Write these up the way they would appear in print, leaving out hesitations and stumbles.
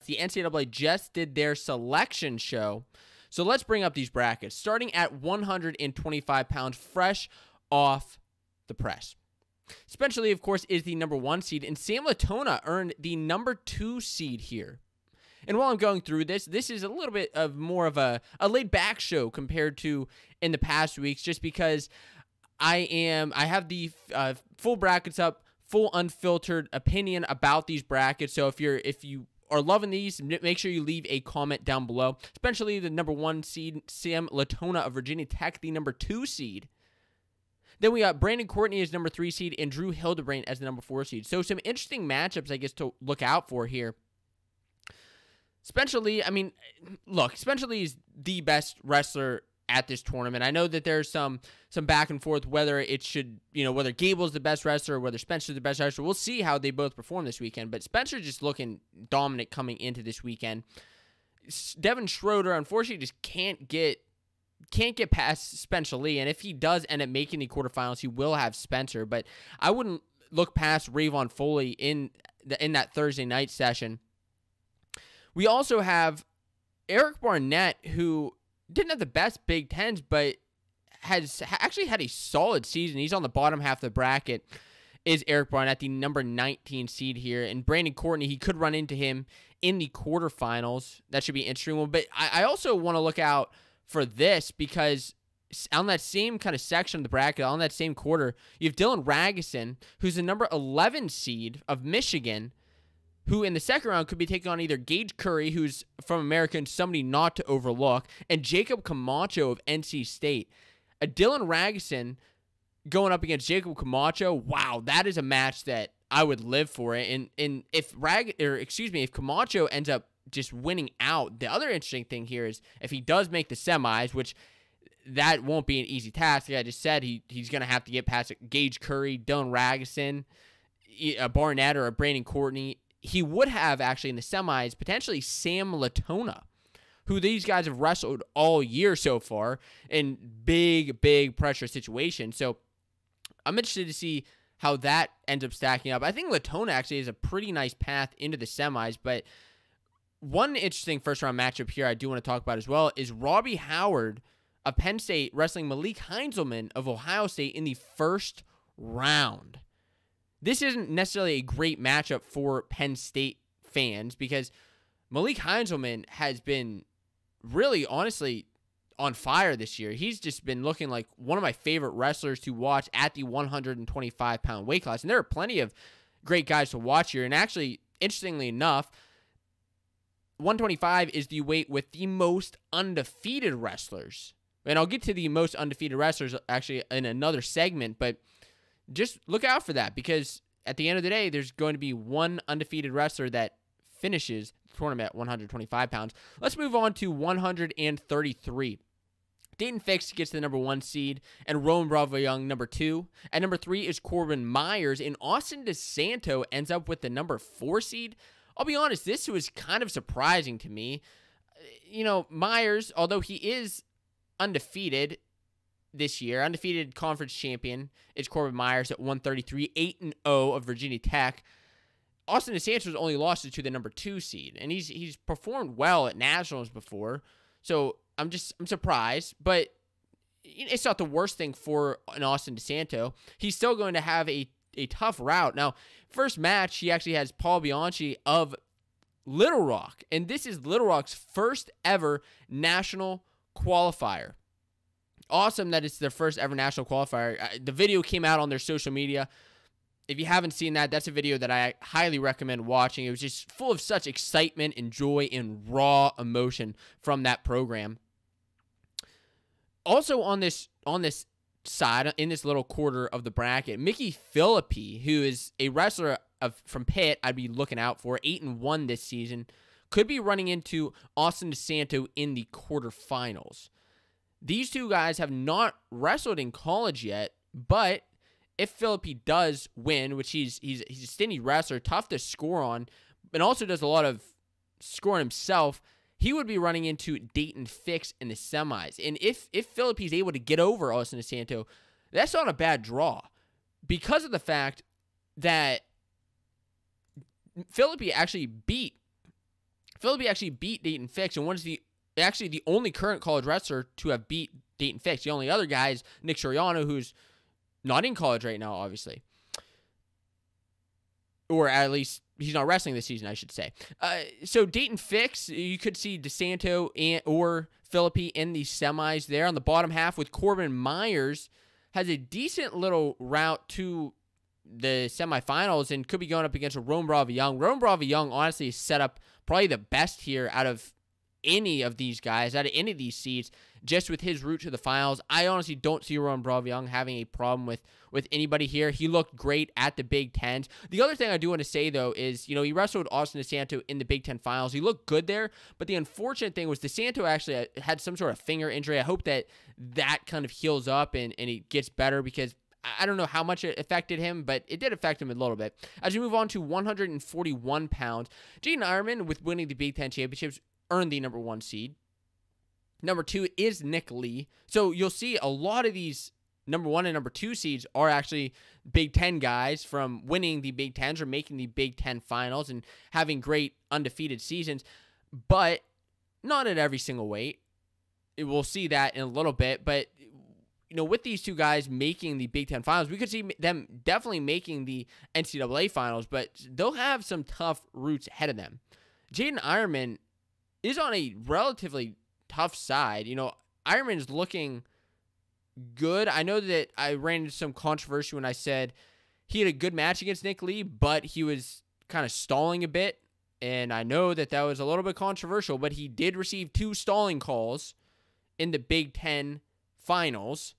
The NCAA just did their selection show. So let's bring up these brackets. Starting at 125 pounds, fresh off the press. Spencer Lee, of course, is the number 1 seed, and Sam Latona earned the number 2 seed here. And while I'm going through this is a little bit of more of a laid-back show compared to in the past weeks, just because I have the full brackets up, full unfiltered opinion about these brackets. So if you are loving these, make sure you leave a comment down below. Especially the number 1 seed, Sam Latona of Virginia Tech, the number 2 seed. Then we got Brandon Courtney as number 3 seed and Drew Hildebrand as the number 4 seed. So some interesting matchups, I guess, to look out for here. Spencer Lee, I mean, look, Spencer Lee is the best wrestler at this tournament. I know that there's some back and forth whether it should, whether Gable's the best wrestler or whether Spencer's the best wrestler. We'll see how they both perform this weekend, but Spencer's just looking dominant coming into this weekend. Devin Schroeder, unfortunately, just can't get past Spencer Lee, and if he does end up making the quarterfinals, he will have Spencer, but I wouldn't look past Rayvon Foley in that Thursday night session. We also have Eric Barnett, who didn't have the best Big Tens, but has actually had a solid season. He's on the bottom half of the bracket, is Eric Barnett, the number 19 seed here. And Brandon Courtney, he could run into him in the quarterfinals. That should be an interesting one. But I also want to look out for this, because on that same kind of section of the bracket, on that same quarter, you have Dylan Ragson, who's the number 11 seed of Michigan, who in the second round could be taking on either Gage Curry, who's from America and somebody not to overlook, and Jacob Camacho of NC State. A Dylan Ragson going up against Jacob Camacho, wow, that is a match that I would live for it. And if Camacho ends up just winning out, the other interesting thing here is if he does make the semis, which that won't be an easy task. Like I just said, he's going to have to get past Gage Curry, Dylan Ragson, a Barnett, or a Brandon Courtney. He would have actually in the semis potentially Sam Latona, who these guys have wrestled all year so far in big pressure situations. So I'm interested to see how that ends up stacking up. I think Latona actually has a pretty nice path into the semis, but one interesting first-round matchup here I do want to talk about as well is Robbie Howard of Penn State wrestling Malik Heinzelman of Ohio State in the first round. This isn't necessarily a great matchup for Penn State fans because Malik Heinzelman has been really, honestly, on fire this year. He's just been looking like one of my favorite wrestlers to watch at the 125-pound weight class. And there are plenty of great guys to watch here. And actually, interestingly enough, 125 is the weight with the most undefeated wrestlers. And I'll get to the most undefeated wrestlers actually in another segment, but just look out for that because at the end of the day, there's going to be one undefeated wrestler that finishes the tournament at 125 pounds. Let's move on to 133. Dayton Fix gets the number 1 seed, and Rowan Bravo Young, number 2. At number 3 is Corbin Myers, and Austin DeSanto ends up with the number 4 seed. I'll be honest, this was kind of surprising to me. Myers, although he is undefeated this year, undefeated conference champion, is Corbin Myers at 133, 8-0 of Virginia Tech. Austin DeSanto's only lost to the number 2 seed, and he's performed well at nationals before, so I'm surprised, but it's not the worst thing for an Austin DeSanto. He's still going to have a tough route. Now, first match, he actually has Paul Bianchi of Little Rock, and this is Little Rock's first ever national qualifier. Awesome that it's their first ever national qualifier. The video came out on their social media. If you haven't seen that, that's a video that I highly recommend watching. It was just full of such excitement and joy and raw emotion from that program. Also on this side, in this little quarter of the bracket, Mickey Philippi, who is a wrestler from Pitt, I'd be looking out for, 8-1 this season, could be running into Austin DeSanto in the quarterfinals. These two guys have not wrestled in college yet, but if Philippi does win, which he's a stingy wrestler, tough to score on, and also does a lot of scoring himself, he would be running into Dayton Fix in the semis. And if Philippi's able to get over Austin DeSanto, that's not a bad draw because of the fact that Philippi Philippi actually beat Dayton Fix and was actually the only current college wrestler to have beat Dayton Fix. The only other guy is Nick Soriano, who's not in college right now, obviously. Or at least he's not wrestling this season, I should say. So Dayton Fix, you could see DeSanto or Philippi in the semis there. On the bottom half with Corbin Myers, has a decent little route to the semifinals and could be going up against a Rome Bravo Young. Rome Bravo Young honestly is set up probably the best here out of any of these guys, out of any of these seeds, just with his route to the finals. I honestly don't see Rome Bravo Young having a problem with anybody here. He looked great at the Big Tens. The other thing I do want to say, though, is, he wrestled Austin DeSanto in the Big Ten finals. He looked good there, but the unfortunate thing was DeSanto actually had some sort of finger injury. I hope that kind of heals up and he gets better, because I don't know how much it affected him, but it did affect him a little bit. As we move on to 141 pounds, Jayden Ironman, with winning the Big Ten championships, earned the number 1 seed. Number 2 is Nick Lee. So you'll see a lot of these number 1 and number 2 seeds are actually Big Ten guys from winning the Big Tens or making the Big Ten finals and having great undefeated seasons, but not at every single weight. We'll see that in a little bit, but with these two guys making the Big Ten finals, we could see them definitely making the NCAA finals, but they'll have some tough routes ahead of them. Jayden Ironman is on a relatively tough side. Ironman's looking good. I know that I ran into some controversy when I said he had a good match against Nick Lee, but he was kind of stalling a bit, and I know that was a little bit controversial, but he did receive 2 stalling calls in the Big Ten finals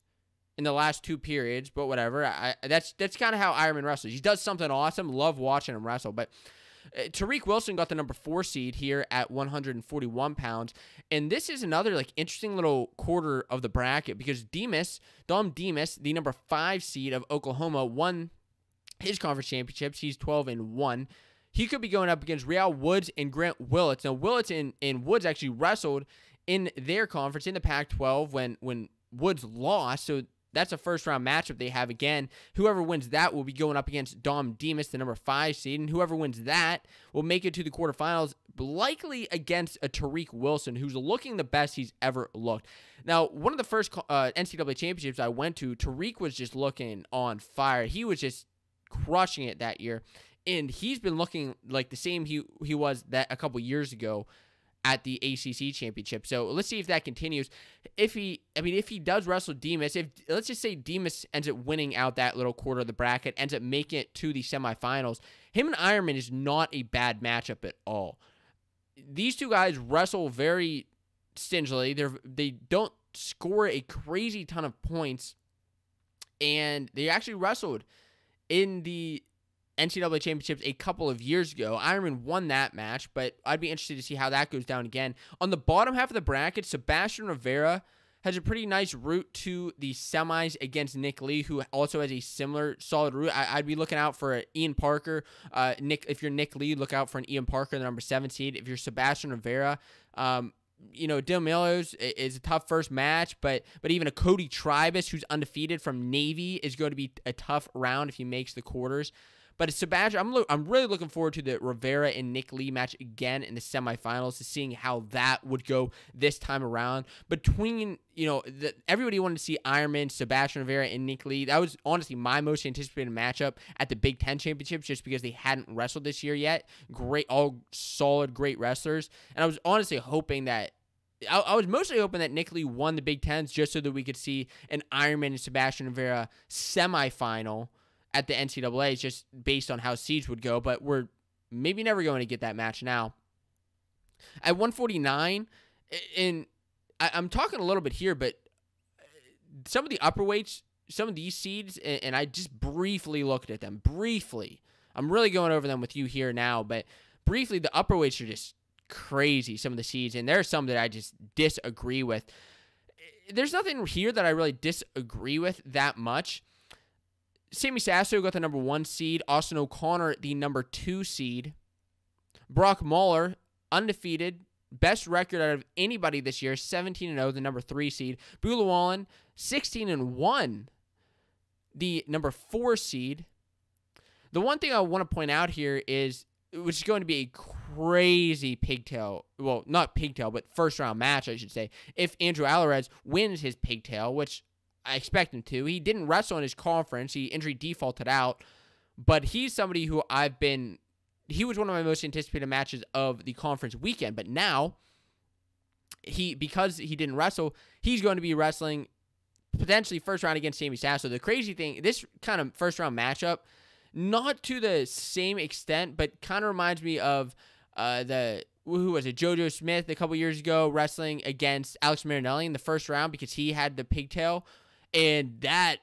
in the last 2 periods, but whatever. That's kind of how Ironman wrestles. He does something awesome. Love watching him wrestle, but Tariq Wilson got the number 4 seed here at 141 pounds. And this is another interesting little quarter of the bracket, because Dom Demas, the number 5 seed of Oklahoma, won his conference championships. He's 12-1. He could be going up against Real Woods and Grant Willits. Now, Willits and Woods actually wrestled in their conference in the Pac-12 when Woods lost. So that's a first-round matchup they have again. Whoever wins that will be going up against Dom Demas, the number 5 seed, and whoever wins that will make it to the quarterfinals, likely against a Tariq Wilson, who's looking the best he's ever looked. Now, one of the first NCAA championships I went to, Tariq was just looking on fire. He was just crushing it that year, and he's been looking like the same he was that a couple years ago at the ACC championship. So let's see if that continues. If he does wrestle Demas, let's just say Demas ends up winning out that little quarter of the bracket, ends up making it to the semifinals, him and Ironman is not a bad matchup at all. These two guys wrestle very stingily. They don't score a crazy ton of points, and they actually wrestled in the NCAA championships a couple of years ago. Ironman won that match, but I'd be interested to see how that goes down again. On the bottom half of the bracket, Sebastian Rivera has a pretty nice route to the semis against Nick Lee, who also has a similar solid route. I'd be looking out for Ian Parker. If you're Nick Lee, look out for an Ian Parker, the number 7 seed. If you're Sebastian Rivera, Dil Millos is a tough first match, but even a Cody Tribus, who's undefeated from Navy, is going to be a tough round if he makes the quarters. But Sebastian, I'm really looking forward to the Rivera and Nick Lee match again in the semifinals, to seeing how that would go this time around. Between, everybody wanted to see Ironman, Sebastian Rivera, and Nick Lee. That was honestly my most anticipated matchup at the Big Ten championships, just because they hadn't wrestled this year yet. All solid, great wrestlers. And I was honestly hoping that I was mostly hoping that Nick Lee won the Big Tens, just so that we could see an Ironman and Sebastian Rivera semifinal at the NCAA, just based on how seeds would go, but we're maybe never going to get that match now. At 149, and I'm talking a little bit here, but some of the upper weights, some of these seeds, and I just briefly looked at them. Briefly. I'm really going over them with you here now, but briefly, the upper weights are just crazy, some of the seeds, and there are some that I just disagree with. There's nothing here that I really disagree with that much. Sammy Sasso got the number 1 seed. Austin O'Connor, the number 2 seed. Brock Mahler, undefeated. Best record out of anybody this year. 17-0, the number 3 seed. Beulah Wallen, 16-1, the number 4 seed. The one thing I want to point out here is, which is going to be a crazy pigtail, well, not pigtail, but first-round match, I should say, if Andrew Alvarez wins his pigtail, which I expect him to. He didn't wrestle in his conference. He injury defaulted out, but he's somebody who he was one of my most anticipated matches of the conference weekend, but now, because he didn't wrestle, he's going to be wrestling potentially first round against Sammy Sasso. The crazy thing, this kind of first-round matchup, not to the same extent, but kind of reminds me of who was it, JoJo Smith a couple years ago wrestling against Alex Marinelli in the first round because he had the pigtail. And that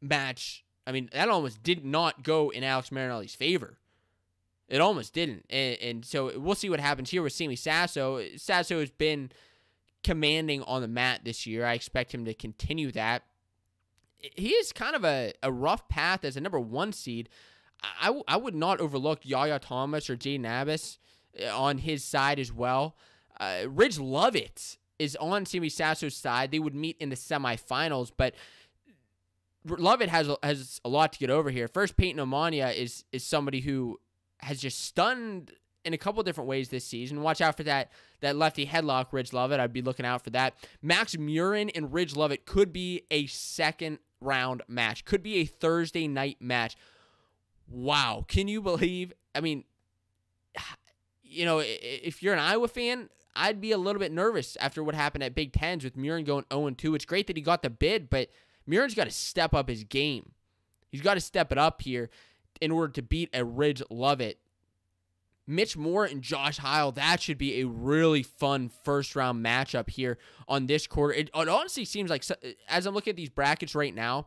match, I mean, that almost did not go in Alex Marinelli's favor. It almost didn't. And so we'll see what happens here with Sammy Sasso. Sasso has been commanding on the mat this year. I expect him to continue that. He is kind of a rough path as a number 1 seed. I would not overlook Yaya Thomas or Jaden Abbas on his side as well. Ridge Lovett is on Sammy Sasso's side. They would meet in the semifinals, but Lovett has a lot to get over here. First, Peyton Omania is somebody who has just stunned in a couple different ways this season. Watch out for that lefty headlock, Ridge Lovett. I'd be looking out for that. Max Murin and Ridge Lovett could be a second-round match. Could be a Thursday night match. Wow. Can you believe? I mean, you know, if you're an Iowa fan, I'd be a little bit nervous after what happened at Big Tens with Murin going 0-2. It's great that he got the bid, but Murin's got to step up his game. He's got to step it up here in order to beat a Ridge Lovett. Mitch Moore and Josh Heil, that should be a really fun first-round matchup here on this quarter. It honestly seems like, as I'm looking at these brackets right now,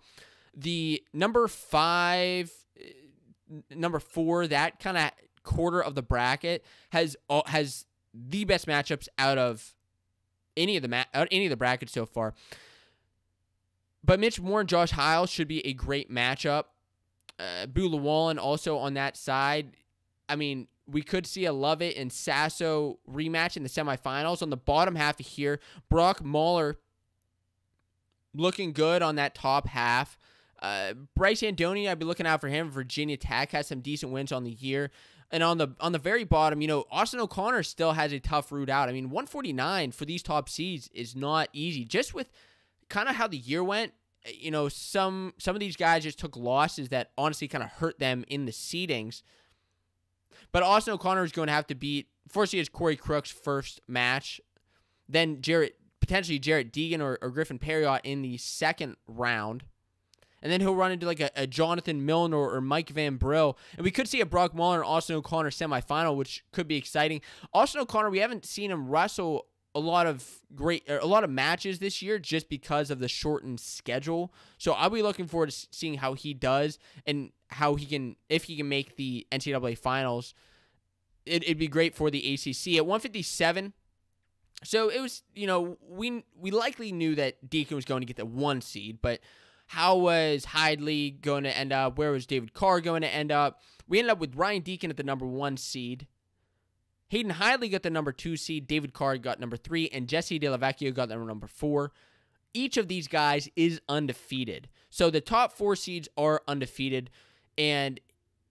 the number 5, number 4, that kind of quarter of the bracket has the best matchups out of any of the brackets so far. But Mitch Moore and Josh Heil should be a great matchup. Boo Llewellyn also on that side. I mean, we could see a Lovett and Sasso rematch in the semifinals. On the bottom half of here, Brock Mahler looking good on that top half. Bryce Andoni, I'd be looking out for him. Virginia Tech has some decent wins on the year. And on the very bottom, you know, Austin O'Connor still has a tough route out. I mean, 149 for these top seeds is not easy. Just with kind of how the year went, you know, some of these guys just took losses that honestly kind of hurt them in the seedings. But Austin O'Connor is going to have to beat, first he has Corey Crook's first match, then potentially Jarrett Deegan or Griffin Perriott in the second round. And then he'll run into like a Jonathan Milner or Mike Van Brill. And we could see a Brock Mahler and Austin O'Connor semifinal, which could be exciting. Austin O'Connor, we haven't seen him wrestle a lot of matches this year just because of the shortened schedule. So I'll be looking forward to seeing how he does and how he can, if he can make the NCAA finals. It'd be great for the ACC at 157. So it was, you know, we likely knew that Deacon was going to get the 1 seed, but how was Hidley going to end up? Where was David Carr going to end up? We ended up with Ryan Deacon at the number 1 seed. Hayden Hidley got the number 2 seed. David Carr got number 3. And Jesse De La Vecchia got the number 4. Each of these guys is undefeated. So the top 4 seeds are undefeated. And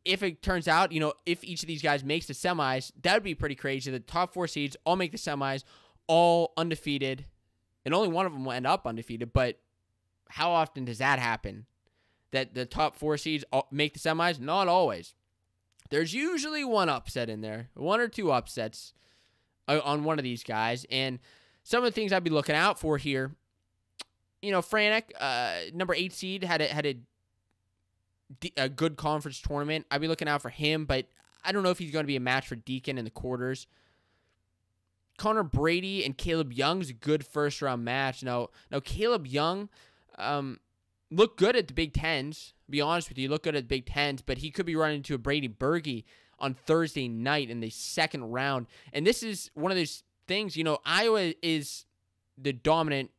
if it turns out, you know, if each of these guys makes the semis, that would be pretty crazy. The top 4 seeds all make the semis, all undefeated. And only one of them will end up undefeated. But how often does that happen? That the top 4 seeds make the semis? Not always. There's usually one upset in there. 1 or 2 upsets on one of these guys. And some of the things I'd be looking out for here, you know, Franek, number 8 seed, had a good conference tournament. I'd be looking out for him, but I don't know if he's going to be a match for Deacon in the quarters. Connor Brady and Caleb Young's a good first-round match. Now Caleb Young looked good at the Big Tens. To be honest with you, looked good at the Big Tens, but he could be running into a Brady Berge on Thursday night in the second round. And this is one of those things, you know, Iowa is the dominant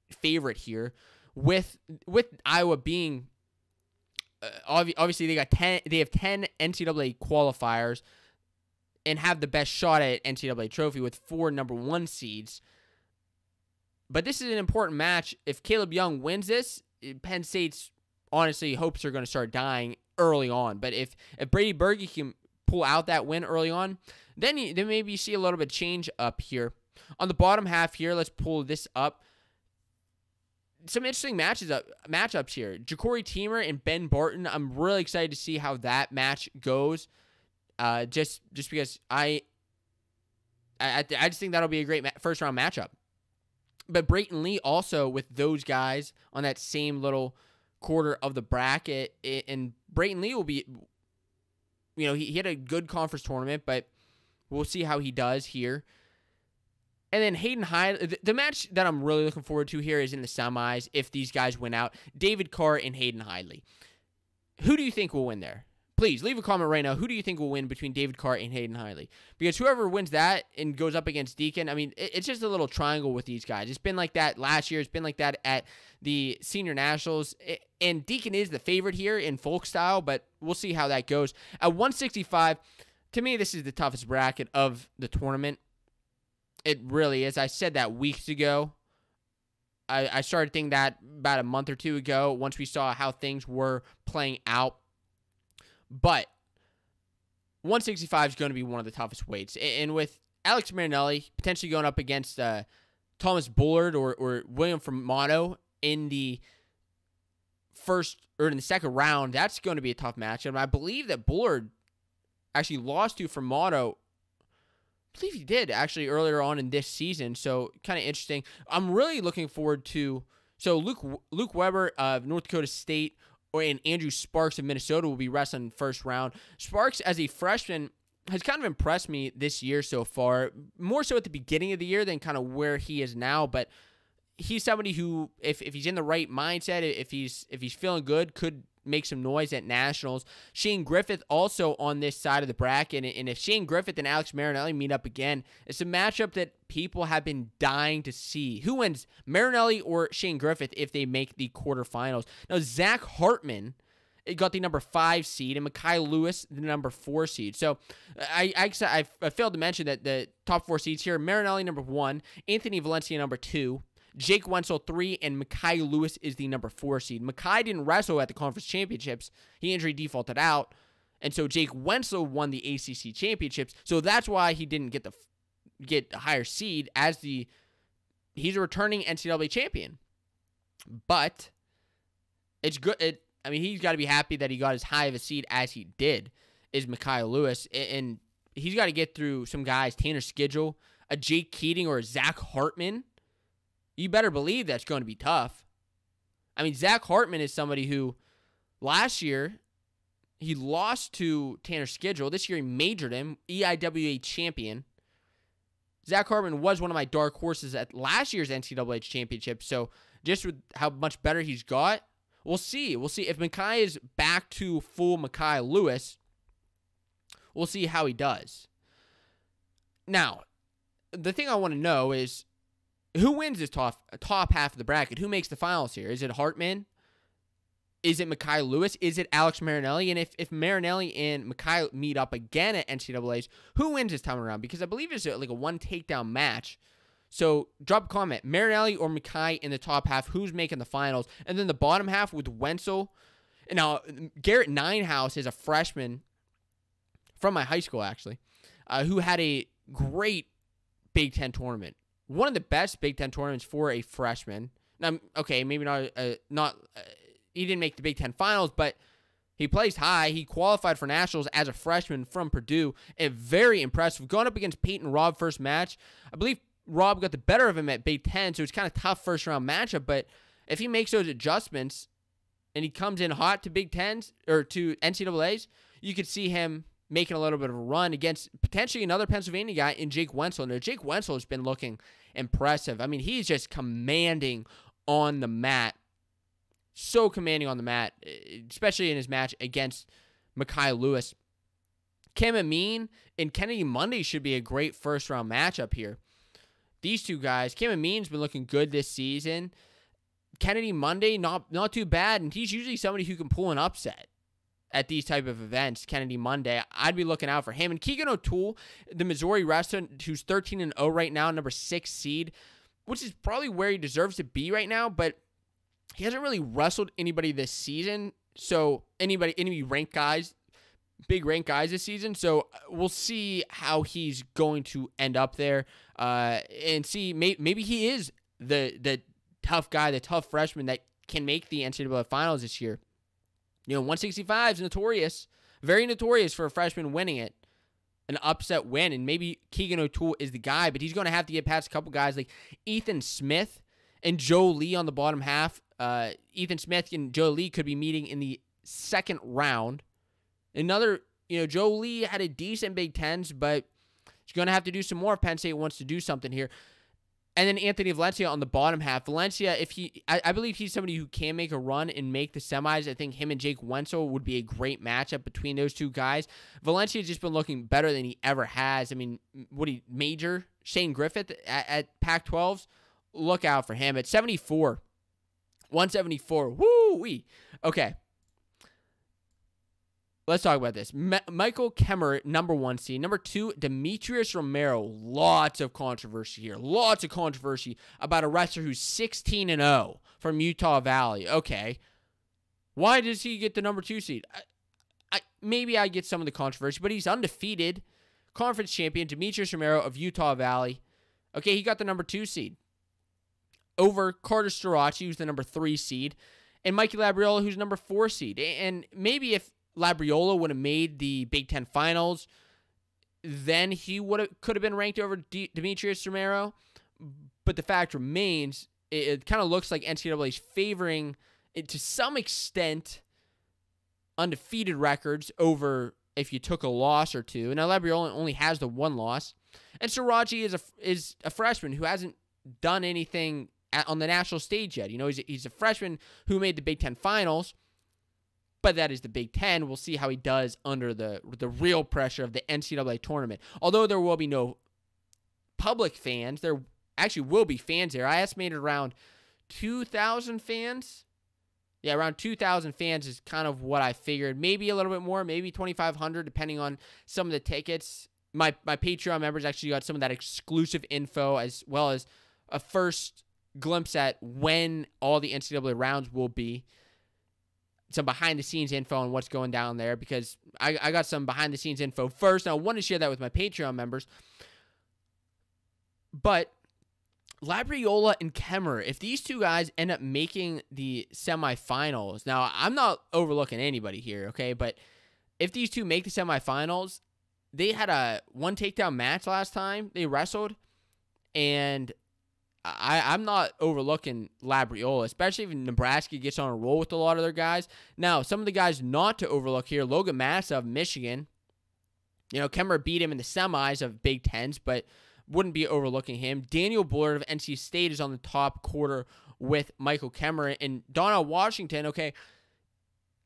favorite here, with Iowa being obviously they have 10 NCAA qualifiers and have the best shot at NCAA trophy with 4 number 1 seeds. But this is an important match. If Caleb Young wins this, Penn State's honestly hopes are going to start dying early on. But if Brady Berge can pull out that win early on, then maybe you see a little bit of change up here. On the bottom half here, let's pull this up. Some interesting matchups here. Ja'Cory Teamer and Ben Barton. I'm really excited to see how that match goes. Just because I just think that'll be a great first round matchup. But Brayton Lee also with those guys on that same little quarter of the bracket, and Brayton Lee will be, he had a good conference tournament, but we'll see how he does here. And then Hayden Hidley, the match that I'm really looking forward to here is in the semis if these guys win out. David Carr and Hayden Hidley. Who do you think will win there? Please, leave a comment right now. Who do you think will win between David Carr and Hayden Hidley? Because whoever wins that and goes up against Deacon, I mean, it's just a little triangle with these guys. It's been like that last year. It's been like that at the Senior Nationals. And Deacon is the favorite here in folk style, but we'll see how that goes. At 165, to me, this is the toughest bracket of the tournament. It really is. I said that weeks ago. I started thinking that about a month or two ago once we saw how things were playing out. But 165 is going to be one of the toughest weights. And with Alex Marinelli potentially going up against Thomas Bullard or William Fermato in the second round, that's going to be a tough matchup. And I believe that Bullard actually lost to Fermato. I believe he did actually earlier on in this season, so kind of interesting. I'm really looking forward to Luke Weber of North Dakota State and Andrew Sparks of Minnesota will be wrestling first round. Sparks as a freshman has kind of impressed me this year so far, more so at the beginning of the year than kind of where he is now, but he's somebody who if he's in the right mindset, if he's feeling good, could make some noise at nationals. Shane Griffith also on this side of the bracket, and if Shane Griffith and Alex Marinelli meet up again, it's a matchup that people have been dying to see. Who wins, Marinelli or Shane Griffith, if they make the quarterfinals? Now, Zach Hartman got the number 5 seed, and Mekhi Lewis the number 4 seed. So I failed to mention that the top 4 seeds here: Marinelli number 1, Anthony Valencia number 2, Jake Wenzel 3, and Mekhi Lewis is the number 4 seed. Mekhi didn't wrestle at the conference championships. He injury defaulted out, and so Jake Wenzel won the ACC championships. So that's why he didn't get a higher seed as he's a returning NCAA champion. But it's good. He's got to be happy that he got as high of a seed as he did, is Mekhi Lewis, and he's got to get through some guys, Tanner Schedule, a Jake Keating, or a Zach Hartman. You better believe that's going to be tough. Zach Hartman is somebody who last year he lost to Tanner Schedule. This year he majored him, EIWA champion. Zach Hartman was one of my dark horses at last year's NCAA championship. So just with how much better he's got, we'll see. We'll see if Mekhi is back to full Mekhi Lewis. We'll see how he does. Now, the thing I want to know is, who wins this top half of the bracket? Who makes the finals here? Is it Hartman? Is it Mekhi Lewis? Is it Alex Marinelli? And if Marinelli and Mekhi meet up again at NCAAs, who wins this time around? Because I believe it's like a one takedown match. So drop a comment. Marinelli or Mekhi in the top half. Who's making the finals? And then the bottom half with Wenzel. And now Garrett Ninehouse is a freshman from my high school, actually, who had a great Big Ten tournament. One of the best Big Ten tournaments for a freshman. Now, okay, maybe not. He didn't make the Big Ten finals, but he placed high. He qualified for nationals as a freshman from Purdue. And very impressive. Going up against Peyton Robb first match. I believe Robb got the better of him at Big Ten, so it's kind of tough first round matchup. But if he makes those adjustments and he comes in hot to Big Tens or to NCAAs, you could see him making a little bit of a run against potentially another Pennsylvania guy in Jake Wenzel. Now, Jake Wenzel has been looking impressive. He's just commanding on the mat. So commanding on the mat, especially in his match against Mekhi Lewis. Cam Amin and Kennedy Monday should be a great first-round matchup here. These two guys, Cam Amin's been looking good this season. Kennedy Monday, not too bad, and he's usually somebody who can pull an upset at these type of events. Kennedy Monday, I'd be looking out for him. And Keegan O'Toole, the Missouri wrestler, who's 13-0 right now, number 6 seed, which is probably where he deserves to be right now, but he hasn't really wrestled anybody this season. So any ranked guys, big rank guys this season. So we'll see how he's going to end up there, and see maybe he is the tough guy, the tough freshman that can make the NCAA finals this year. 165 is notorious, very notorious for a freshman winning it, an upset win, and maybe Keegan O'Toole is the guy, but he's going to have to get past a couple guys like Ethan Smith and Joe Lee on the bottom half. Ethan Smith and Joe Lee could be meeting in the second round. Another, Joe Lee had a decent Big Tens, but he's going to have to do some more if Penn State wants to do something here. And then Anthony Valencia on the bottom half. Valencia, I believe he's somebody who can make a run and make the semis. I think him and Jake Wenzel would be a great matchup between those two guys. Valencia's just been looking better than he ever has. I mean, major Shane Griffith at Pac-12s? Look out for him at 74. 174. Woo-wee. Okay. Let's talk about this. Michael Kemmer, number 1 seed. Number 2, Demetrius Romero. Lots of controversy here. Lots of controversy about a wrestler who's 16-0 from Utah Valley. Okay. Why does he get the number 2 seed? Maybe I get some of the controversy, but he's undefeated. Conference champion, Demetrius Romero of Utah Valley. Okay, he got the number 2 seed. Over Carter Sriracha, who's the number 3 seed. And Mikey Labriola, who's number 4 seed. And maybe if Labriola would have made the Big Ten Finals, then he could have been ranked over Demetrius Romero. But the fact remains, it kind of looks like NCAA is favoring, to some extent, undefeated records over if you took a loss or two. Now, Labriola only has the 1 loss. And Sriracha is a freshman who hasn't done anything on the national stage yet. He's a freshman who made the Big Ten Finals. But that is the Big Ten. We'll see how he does under the real pressure of the NCAA tournament. Although there will be no public fans, there actually will be fans there. I estimated around 2,000 fans. Yeah, around 2,000 fans is kind of what I figured. Maybe a little bit more, maybe 2,500, depending on some of the tickets. My Patreon members actually got some of that exclusive info, as well as a first glimpse at when all the NCAA rounds will be. Some behind-the-scenes info on what's going down there, because I got some behind-the-scenes info first, and I want to share that with my Patreon members. But Labriola and Kemmer, if these two guys end up making the semifinals, now I'm not overlooking anybody here, okay? But if these two make the semifinals, they had a 1 takedown match last time they wrestled, and I'm not overlooking Labriola, especially if Nebraska gets on a roll with a lot of their guys. Now, some of the guys not to overlook here, Logan Massa of Michigan. Kemmer beat him in the semis of Big Tens, but wouldn't be overlooking him. Daniel Bullard of NC State is on the top quarter with Michael Kemmer. And Donna Washington, okay,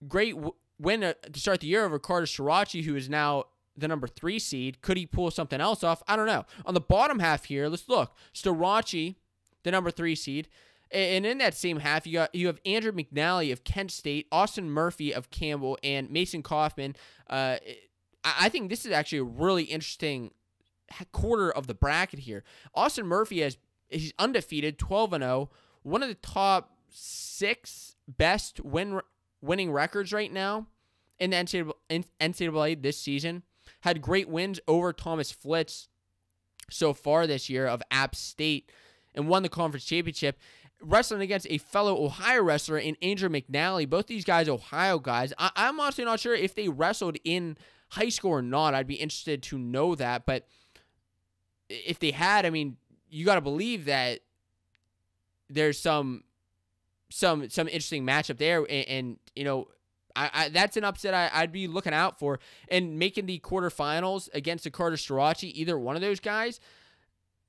great win to start the year over Carter Sriracha, who is now the number 3 seed. Could he pull something else off? I don't know. On the bottom half here, let's look. Sriracha, the number 3 seed. And in that same half, you have Andrew McNally of Kent State, Austin Murphy of Campbell, and Mason Kaufman. I think this is actually a really interesting quarter of the bracket here. Austin Murphy he's undefeated, 12-0, one of the top 6 best winning records right now in the NCAA this season. Had great wins over Thomas Flitz so far this year of App State, and won the conference championship, wrestling against a fellow Ohio wrestler in Andrew McNally. Both these guys, Ohio guys. I'm honestly not sure if they wrestled in high school or not. I'd be interested to know that. But if they had, I mean, you got to believe that there's some interesting matchup there. And that's an upset I'd be looking out for. And making the quarterfinals against the Carter Sriracha, either one of those guys.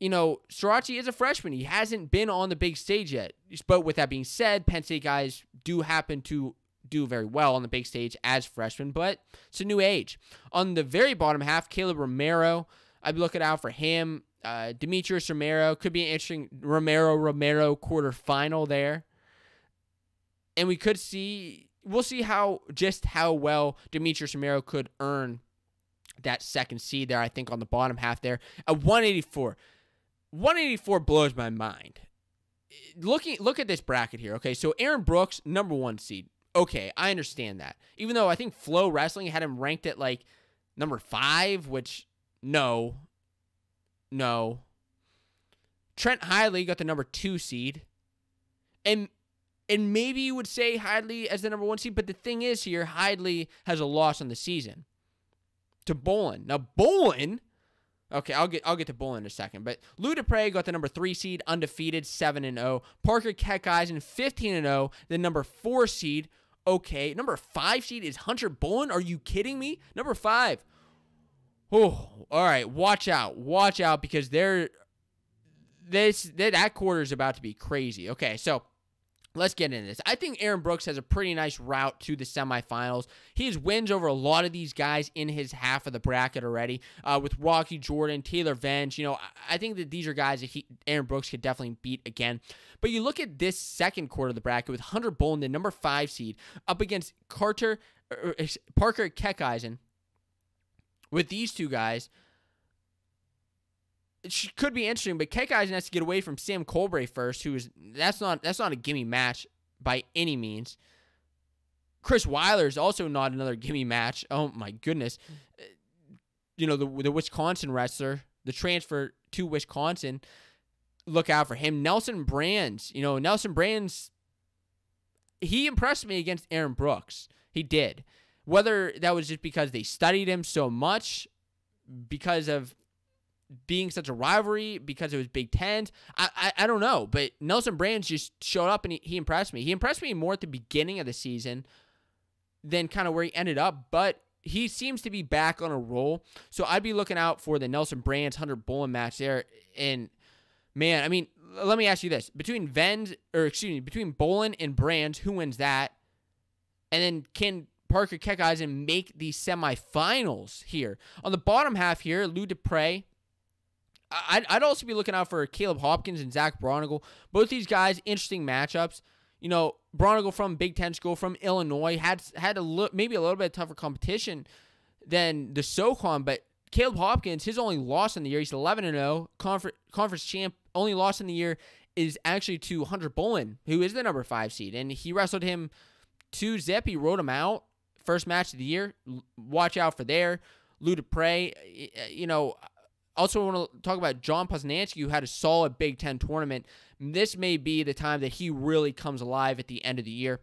Sriracha is a freshman. He hasn't been on the big stage yet. But with that being said, Penn State guys do happen to do very well on the big stage as freshmen, but it's a new age. On the very bottom half, Caleb Romero, I'd be looking out for him. Demetrius Romero, could be an interesting Romero quarterfinal there. And we'll see how well Demetrius Romero could earn that second seed there, I think, on the bottom half there. At 184. 184 blows my mind. Look at this bracket here, okay? So Aaron Brooks, number 1 seed. Okay, I understand that. Even though I think Flow Wrestling had him ranked at like number 5, which no. Trent Hidley got the number 2 seed. And maybe you would say Hidley as the number 1 seed, but the thing is here, Hidley has a loss on the season to Bolin. Now, Bolin, okay, I'll get to Bolin in a second, but Lou Dupre got the number 3 seed, undefeated, 7-0. Parker Keckeisen, 15-0, the number 4 seed. Okay, number 5 seed is Hunter Bolin. Are you kidding me? Number 5. Oh, all right, watch out because that quarter is about to be crazy. Okay, so let's get into this. I think Aaron Brooks has a pretty nice route to the semifinals. He has wins over a lot of these guys in his half of the bracket already, with Rocky Jordan, Taylor Venge. I think that these are guys that Aaron Brooks could definitely beat again. But you look at this second quarter of the bracket with Hunter Bolin, the number 5 seed, up against Parker Keckeisen. With these two guys, it could be interesting, but Keckeisen has to get away from Sam Colbray first, that's not a gimme match by any means. Chris Weiler is also not another gimme match. Oh my goodness. The Wisconsin wrestler, the transfer to Wisconsin, look out for him. Nelson Brands, he impressed me against Aaron Brooks. He did. Whether that was just because they studied him so much, because of being such a rivalry, because it was Big Tens, I don't know. But Nelson Brands just showed up and he impressed me. He impressed me more at the beginning of the season than kind of where he ended up, but he seems to be back on a roll. So I'd be looking out for the Nelson Brands Hunter Bolin match there. And man, I mean, let me ask you this: between Bolin and Brands, who wins that? And then can Parker Keckeisen make the semifinals here? On the bottom half here, Lou Dupre. I'd also be looking out for Caleb Hopkins and Zach Bronigal. Both these guys, interesting matchups. Bronigal from Big Ten school from Illinois had maybe a little bit tougher competition than the SoCon, but Caleb Hopkins, his only loss in the year, he's 11-0, conference champ. Only loss in the year is actually to Hunter Bolin, who is the number 5 seed, and he wrestled him 2-0. He rode him out. First match of the year. Watch out for there. Lou Dupre, also want to talk about John Posnanski, who had a solid Big Ten tournament. This may be the time that he really comes alive at the end of the year.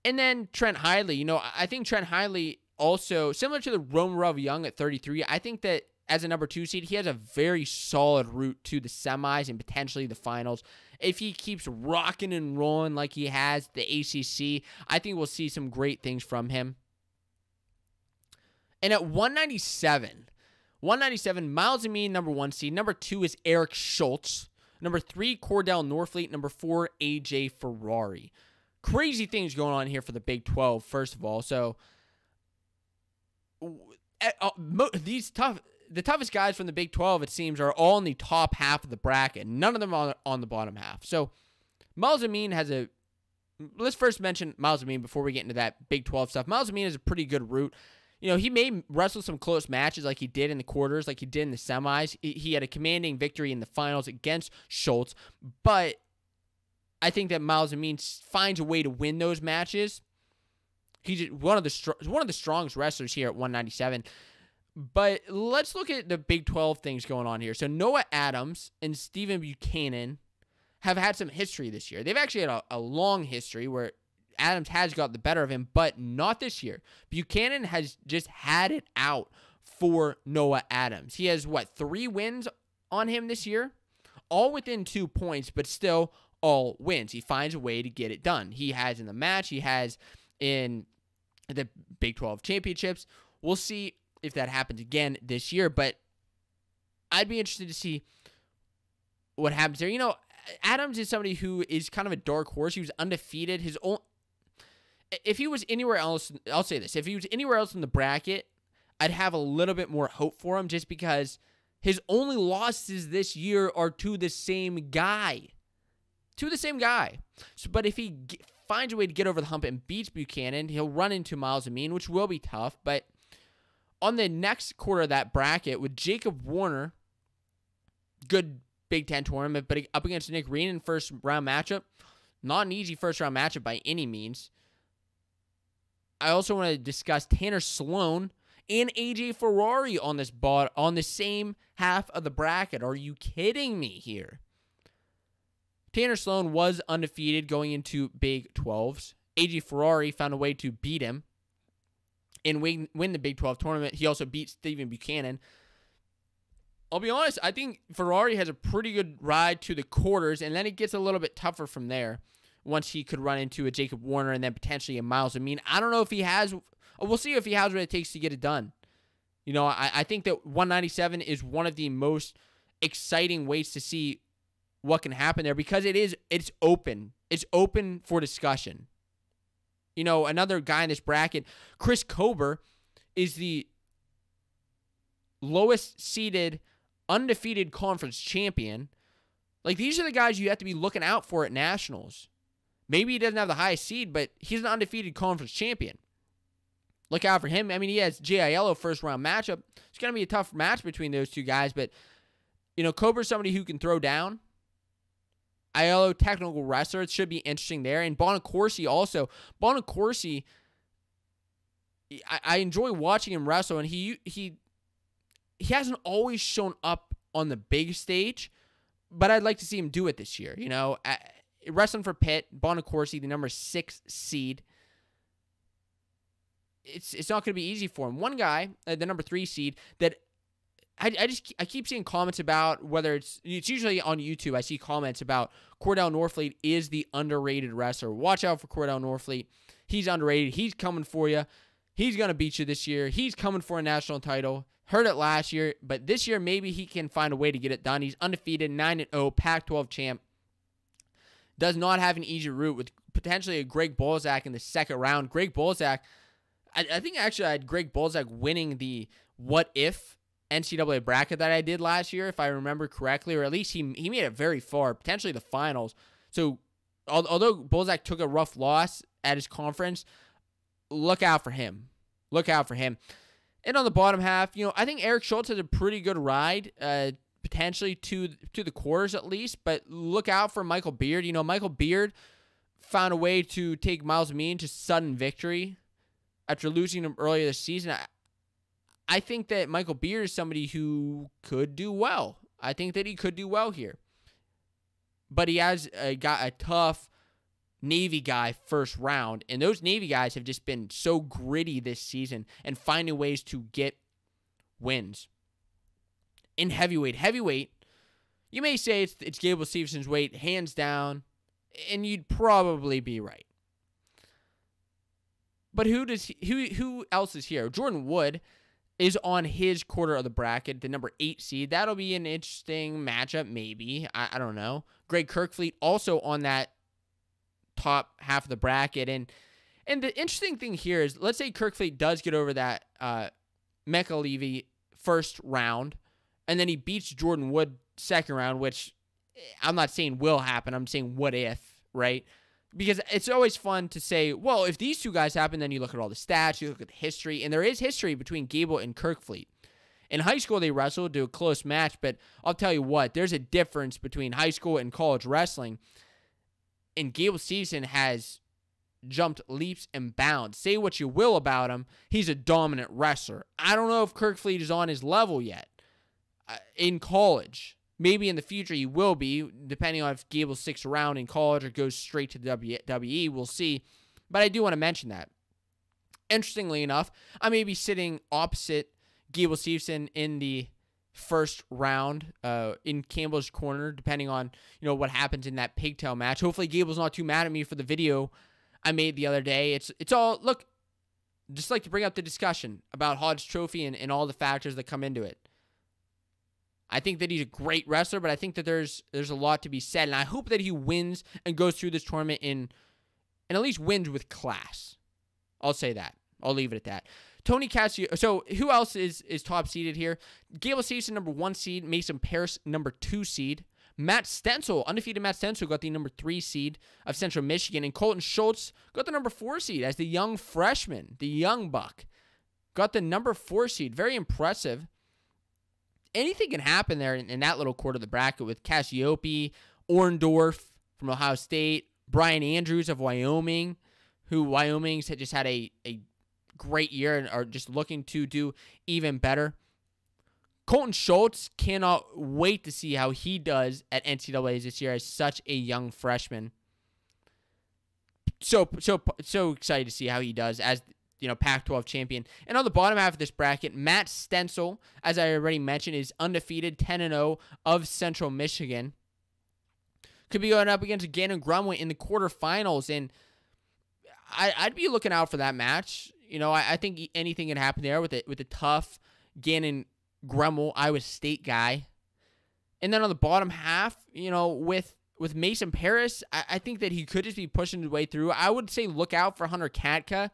And then Trent Hidley. I think Trent Hidley also, similar to the Romarov Young at 33, I think that as a number 2 seed, he has a very solid route to the semis and potentially the finals. If he keeps rocking and rolling like he has the ACC, I think we'll see some great things from him. And at 197, Miles Amin, number 1 seed. Number 2 is Eric Schultz. Number 3, Cordell Norfleet. Number 4, AJ Ferrari. Crazy things going on here for the Big 12, first of all. So, the toughest guys from the Big 12, it seems, are all in the top half of the bracket. None of them on the bottom half. So, Miles Amin let's first mention Miles Amin before we get into that Big 12 stuff. Miles Amin has a pretty good route. He may wrestle some close matches like he did in the quarters, like he did in the semis. He had a commanding victory in the finals against Schultz, but I think that Miles Amin finds a way to win those matches. He's one of the strongest wrestlers here at 197. But let's look at the Big 12 things going on here. So Noah Adams and Stephen Buchanan have had some history this year. They've actually had a long history where Adams has got the better of him, but not this year. Buchanan has just had it out for Noah Adams. He has, 3 wins on him this year? All within 2 points, but still all wins. He finds a way to get it done. He has in the match. He has in the Big 12 championships. We'll see if that happens again this year, but I'd be interested to see what happens there. Adams is somebody who is kind of a dark horse. He was undefeated. If he was anywhere else, I'll say this. If he was anywhere else in the bracket, I'd have a little bit more hope for him just because his only losses this year are to the same guy. So, but if he finds a way to get over the hump and beats Buchanan, he'll run into Miles Amin, which will be tough. But on the next quarter of that bracket with Jacob Warner, good Big Ten tournament, but up against Nick Reen in first round matchup, Not an easy first-round matchup by any means. I also want to discuss Tanner Sloan and AJ Ferrari on the same half of the bracket. Are you kidding me here? Tanner Sloan was undefeated going into Big 12s. AJ Ferrari found a way to beat him and win the Big 12 tournament. He also beat Stephen Buchanan. I'll be honest, I think Ferrari has a pretty good ride to the quarters, and then it gets a little bit tougher from there once he could run into a Jacob Warner and then potentially a Miles Amin. I don't know if he has. We'll see if he has what it takes to get it done. You know, I think that 197 is one of the most exciting ways to see what can happen there because it's open. It's open for discussion. You know, another guy in this bracket, Chris Coburn, is the lowest seeded undefeated conference champion. Like, these are the guys you have to be looking out for at nationals. Maybe he doesn't have the highest seed, but he's an undefeated conference champion. Look out for him. I mean, he has J.I.L.O. first-round matchup. It's going to be a tough match between those two guys, but, you know, Coburn's somebody who can throw down. Aiello, technical wrestler. It should be interesting there. And Bonacorsi also. Bonacorsi, I enjoy watching him wrestle, and he hasn't always shown up on the big stage, but I'd like to see him do it this year. You know, wrestling for Pitt, Bonacorsi, the number 6 seed. It's not going to be easy for him. One guy, the number 3 seed, that I keep seeing comments about, whether it's usually on YouTube, I see comments about Cordell Norfleet is the underrated wrestler. Watch out for Cordell Norfleet. He's underrated. He's coming for you. He's going to beat you this year. He's coming for a national title. Heard it last year, but this year maybe he can find a way to get it done. He's undefeated, 9-0, Pac-12 champ. Does not have an easy route with potentially a Greg Bolzak in the second round. Greg Bolzak, I think actually I had Greg Bolzak winning the what if NCAA bracket that I did last year, if I remember correctly, or at least he made it very far, potentially the finals. So although Bolzak took a rough loss at his conference, look out for him. Look out for him. And on the bottom half, you know, I think Eric Schultz has a pretty good ride, potentially to the quarters at least, but look out for Michael Beard. You know, Michael Beard found a way to take Miles Amin to sudden victory after losing him earlier this season. I think that Michael Beard is somebody who could do well. I think that he could do well here. But he has got a tough Navy guy first round, and those Navy guys have just been so gritty this season and finding ways to get wins. In heavyweight, you may say it's Gable Stevenson's weight, hands down, and you'd probably be right. But who else is here? Jordan Wood is on his quarter of the bracket, the number 8 seed. That'll be an interesting matchup, maybe. I don't know. Greg Kirkfleet also on that top half of the bracket. And the interesting thing here is, let's say Kirkfleet does get over that Mecca Levy first round, and then he beats Jordan Wood second round, which I'm not saying will happen. I'm saying what if, right? Because it's always fun to say, well, if these two guys happen, then you look at all the stats, you look at the history, and there is history between Gable and Kirkfleet. In high school, they wrestled to a close match, but I'll tell you what, there's a difference between high school and college wrestling, and Gable Stevenson has jumped leaps and bounds. Say what you will about him, he's a dominant wrestler. I don't know if Kirkfleet is on his level yet in college. Maybe in the future he will be, depending on if Gable sticks around in college or goes straight to WWE. We'll see. But I do want to mention that. Interestingly enough, I may be sitting opposite Gable Stevenson in the first round in Campbell's corner, depending on what happens in that pigtail match. Hopefully Gable's not too mad at me for the video I made the other day. It's all, look, just like to bring up the discussion about Hodge Trophy and all the factors that come into it. I think that he's a great wrestler, but I think that there's a lot to be said, and I hope that he wins and goes through this tournament and at least wins with class. I'll say that. I'll leave it at that. Tony Cassio. So who else is top seeded here? Gable Stevenson, number 1 seed. Mason Parris, number 2 seed. Matt Stencil, undefeated Matt Stencil, got the number 3 seed of Central Michigan. And Colton Schultz got the number 4 seed as the young freshman, the young buck. Got the number 4 seed. Very impressive. Anything can happen there in that little quarter of the bracket with Cassiope, Orndorff from Ohio State, Brian Andrews of Wyoming, who Wyoming's just had a great year and are just looking to do even better. Colton Schultz, cannot wait to see how he does at NCAAs this year as such a young freshman. So excited to see how he does as, Pac-12 champion. And on the bottom half of this bracket, Matt Stencil, as I already mentioned, is undefeated, 10-0 of Central Michigan. Could be going up against Gannon Grumway in the quarterfinals, and I'd be looking out for that match. I think anything can happen there with a tough Gannon Grumway, Iowa State guy. And then on the bottom half, with Mason Paris, I think that he could just be pushing his way through. I would say look out for Hunter Katka,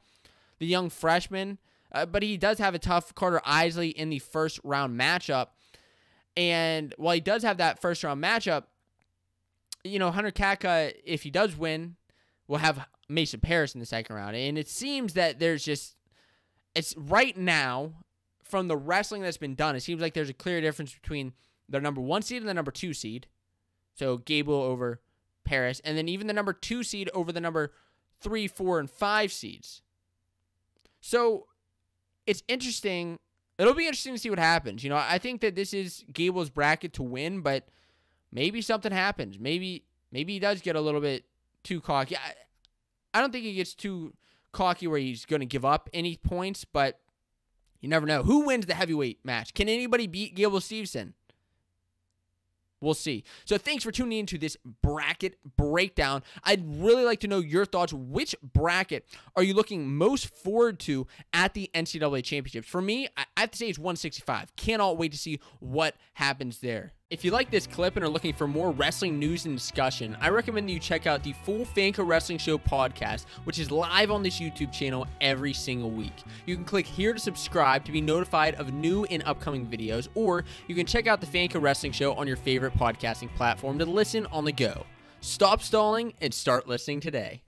the young freshman, but he does have a tough Carter Isley in the first round matchup. And while he does have that first round matchup, Hunter Katka, if he does win, will have Mason Paris in the second round. And it seems that it's right now, from the wrestling that's been done, it seems like there's a clear difference between the number 1 seed and the number 2 seed. So Gable over Paris, and then even the number 2 seed over the number 3, 4, and 5 seeds. So it's interesting. It'll be interesting to see what happens. I think that this is Gable's bracket to win, but maybe something happens. Maybe he does get a little bit too cocky. I don't think he gets too cocky where he's going to give up any points, but you never know. Who wins the heavyweight match? Can anybody beat Gable Stevenson? We'll see. So thanks for tuning in to this bracket breakdown. I'd really like to know your thoughts. Which bracket are you looking most forward to at the NCAA championships? For me, I have to say it's 165. Cannot wait to see what happens there. If you like this clip and are looking for more wrestling news and discussion, I recommend that you check out the full Fanco Wrestling Show podcast, which is live on this YouTube channel every single week. You can click here to subscribe to be notified of new and upcoming videos, or you can check out the Fanco Wrestling Show on your favorite podcasting platform to listen on the go. Stop stalling and start listening today.